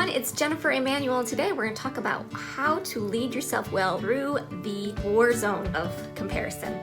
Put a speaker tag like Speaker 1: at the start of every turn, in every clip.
Speaker 1: everyone, it's Jennifer Emanuel, and today we're going to talk about how to lead yourself well through the war zone of comparison.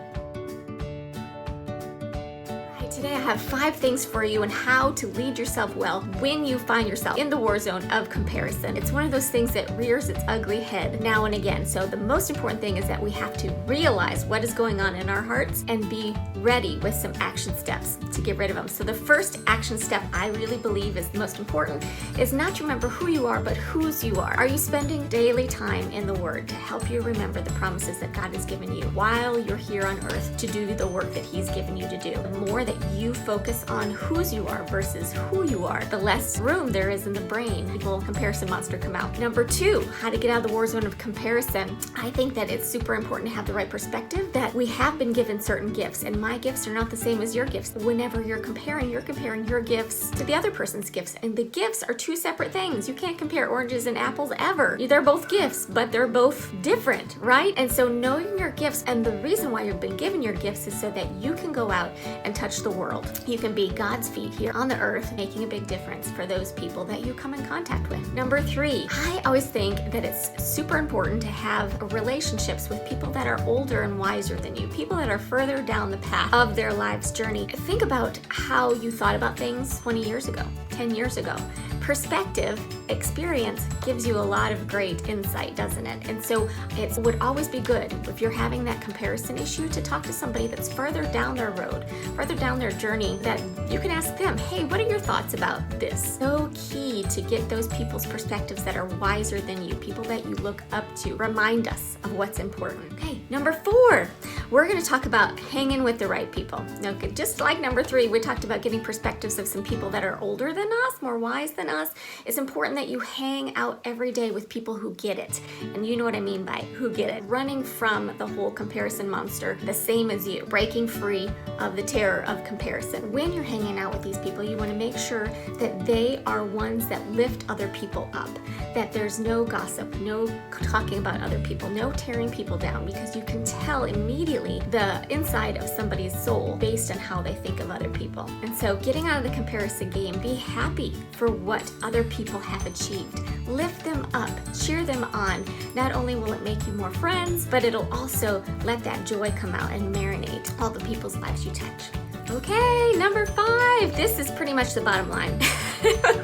Speaker 1: Today I have 5 things for you on how to lead yourself well when you find yourself in the war zone of comparison. It's one of those things that rears its ugly head now and again. So the most important thing is that we have to realize what is going on in our hearts and be ready with some action steps to get rid of them. So the first action step I really believe is the most important is not to remember who you are, but whose you are. Are you spending daily time in the Word to help you remember the promises that God has given you while you're here on earth to do the work that He's given you to do? The more that you focus on whose you are versus who you are, the less room there is in the brain. People comparison monster come out. Number 2, how to get out of the war zone of comparison. I think that it's super important to have the right perspective that we have been given certain gifts, and my gifts are not the same as your gifts. Whenever you're comparing your gifts to the other person's gifts, and the gifts are 2 separate things. You can't compare oranges and apples ever. They're both gifts, but they're both different, right? And so knowing your gifts, and the reason why you've been given your gifts is so that you can go out and touch the world. You can be God's feet here on the earth, making a big difference for those people that you come in contact with. Number 3, I always think that it's super important to have relationships with people that are older and wiser than you, people that are further down the path of their life's journey. Think about how you thought about things 20 years ago, 10 years ago. Perspective, experience gives you a lot of great insight, doesn't it? And so it would always be good if you're having that comparison issue to talk to somebody that's further down their road, further down their journey, that you can ask them, hey, what are your thoughts about this? So key to get those people's perspectives that are wiser than you, people that you look up to. Remind us of what's important. Okay, number 4, we're going to talk about hanging with the right people. Okay, just like number 3, we talked about getting perspectives of some people that are older than us, more wise than us. It's important that you hang out every day with people who get it. And you know what I mean by who get it. Running from the whole comparison monster, the same as you. Breaking free of the terror of comparison. When you're hanging out with these people, you want to make sure that they are ones that lift other people up. That there's no gossip, no talking about other people, no tearing people down, because you can tell immediately the inside of somebody's soul based on how they think of other people. And so getting out of the comparison game, be happy for what other people have achieved. Lift them up, cheer them on. Not only will it make you more friends, but it'll also let that joy come out and marinate all the people's lives you touch. Okay, number 5. This is pretty much the bottom line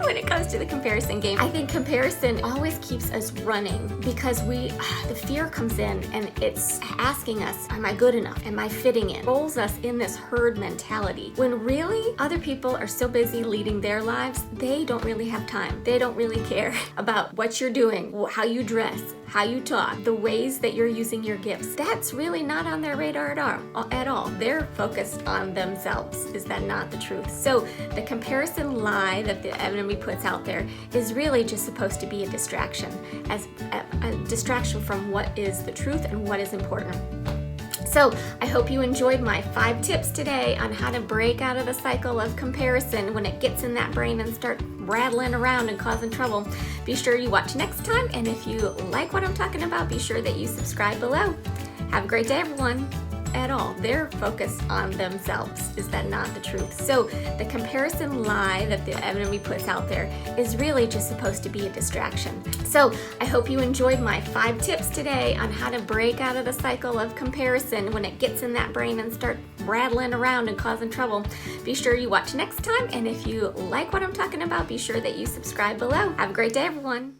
Speaker 1: when it comes to the comparison game. I think comparison always keeps us running because the fear comes in and it's asking us, am I good enough? Am I fitting in? Rolls us in this herd mentality when really other people are so busy leading their lives, they don't really have time. They don't really care about what you're doing, how you dress, how you talk, the ways that you're using your gifts. That's really not on their radar at all. They're focused on themselves. Is that not the truth? So the comparison lie that the enemy puts out there is really just supposed to be a distraction, as a distraction from what is the truth and what is important. So I hope you enjoyed my 5 tips today on how to break out of the cycle of comparison when it gets in that brain and start rattling around and causing trouble. Be sure you watch next time, and if you like what I'm talking about, be sure that you subscribe below. Have a great day, everyone. At all. They're focused on themselves. Is that not the truth? So the comparison lie that the enemy puts out there is really just supposed to be a distraction. So I hope you enjoyed my 5 tips today on how to break out of the cycle of comparison when it gets in that brain and start rattling around and causing trouble. Be sure you watch next time, and if you like what I'm talking about, be sure that you subscribe below. Have a great day, everyone.